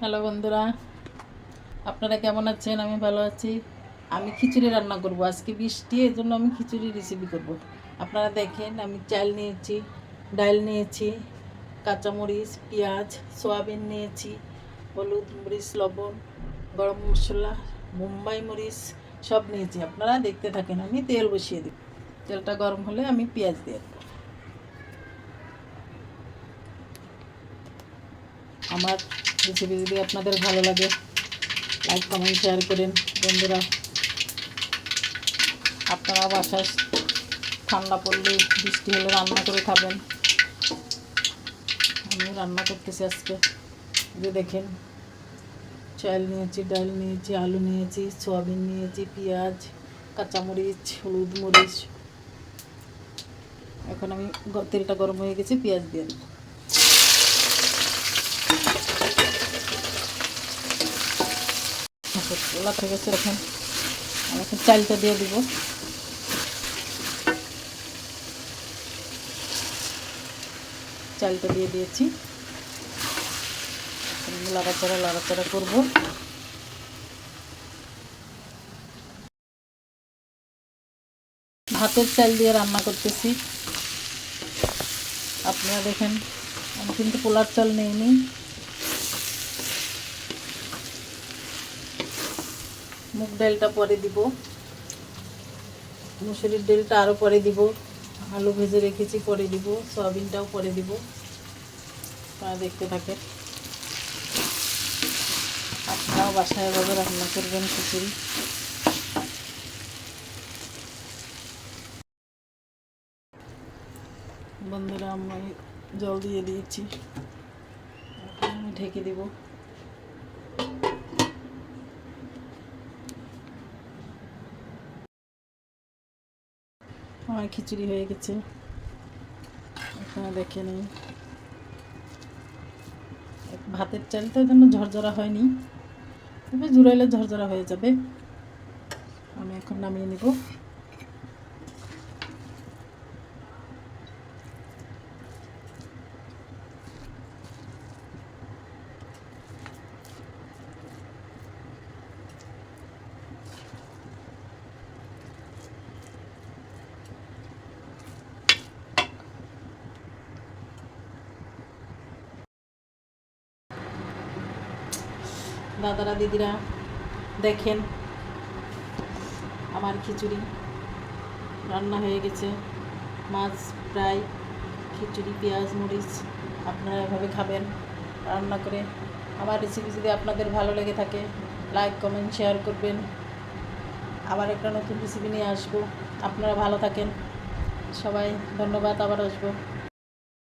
Hello বন্ধুরা, আপনারা কেমন আছেন? আমি ভালো আছি। আমি খিচুড়ি রান্না করব আজকে, বৃষ্টি, এর জন্য আমি খিচুড়ি রেসিপি করব। আপনারা দেখেন, আমি চাল নিয়েছি, ডাল নিয়েছি, কাঁচামরিচ, পেঁয়াজ, সয়াবিন নিয়েছি, হলুদ, মরিচ, লবণ, গরম মশলা, মুম্বাই মরিচ সব নিয়েছি। আপনারা দেখতে থাকেন। আমি তেল বসিয়ে দিই। তেলটা গরম হলে আমি পেঁয়াজ দিয়ে দেবো। আমার রেসিপি যদি আপনাদের ভালো লাগে, লাইক কমেন্ট শেয়ার করেন বন্ধুরা। আপনারা বাসায় ঠান্ডা পড়লে, বৃষ্টি হলে রান্না করে খাবেন। আমি রান্না করতেছি আজকে। যে দেখেন, চাল নিয়েছি, ডাল নিয়েছি, আলু নিয়েছি, সয়াবিন নিয়েছি, পেঁয়াজ, কাঁচামরিচ, হলুদ, মরিচ। এখন আমি তেলটা গরম হয়ে গেছে, পেঁয়াজ দিয়ে দেবো। ওলা থেকে গেছে, এখন আমি এখন চালটা দিয়ে দিব। চালটা দিয়ে দিয়েছি, লাড়াচাড়া করবো। ভাতের চাল দিয়ে রান্না করতেছি। আপনারা দেখেন, আমি কিন্তু পোলার চাল নিইনি। মুগ ডালটা পরে দিব, মুসুরির ডালটা আরও পরে দিব, আলু ভেজে রেখেছি পরে দিব, সয়াবিনটাও পরে দিব। আপনারা দেখতে থাকেন। আপনারাও বাসায় এভাবে রান্না করবেন খিচুড়ি। বন্ধুরা, আমি জল দিয়ে দিয়েছি, আমি ঢেকে দিব। আমার খিচুড়ি হয়ে গেছে, আপনারা দেখে নিন। ভাতের চালটা জন্য ঝরঝরা হয়নি, তবে ঝুরাইলে ঝরঝরা হয়ে যাবে। আমি এখন নামিয়ে নিব। দাদারা, দিদিরা, দেখেন আমার খিচুড়ি রান্না হয়ে গেছে। মাছ ফ্রাই, খিচুড়ি, পেঁয়াজ, মরিচ। আপনারা এভাবে খাবেন রান্না করে। আমার রেসিপি যদি আপনাদের ভালো লেগে থাকে, লাইক কমেন্ট শেয়ার করবেন। আবার একটা নতুন রেসিপি নিয়ে আসবো। আপনারা ভালো থাকেন সবাই। ধন্যবাদ, আবার আসবো।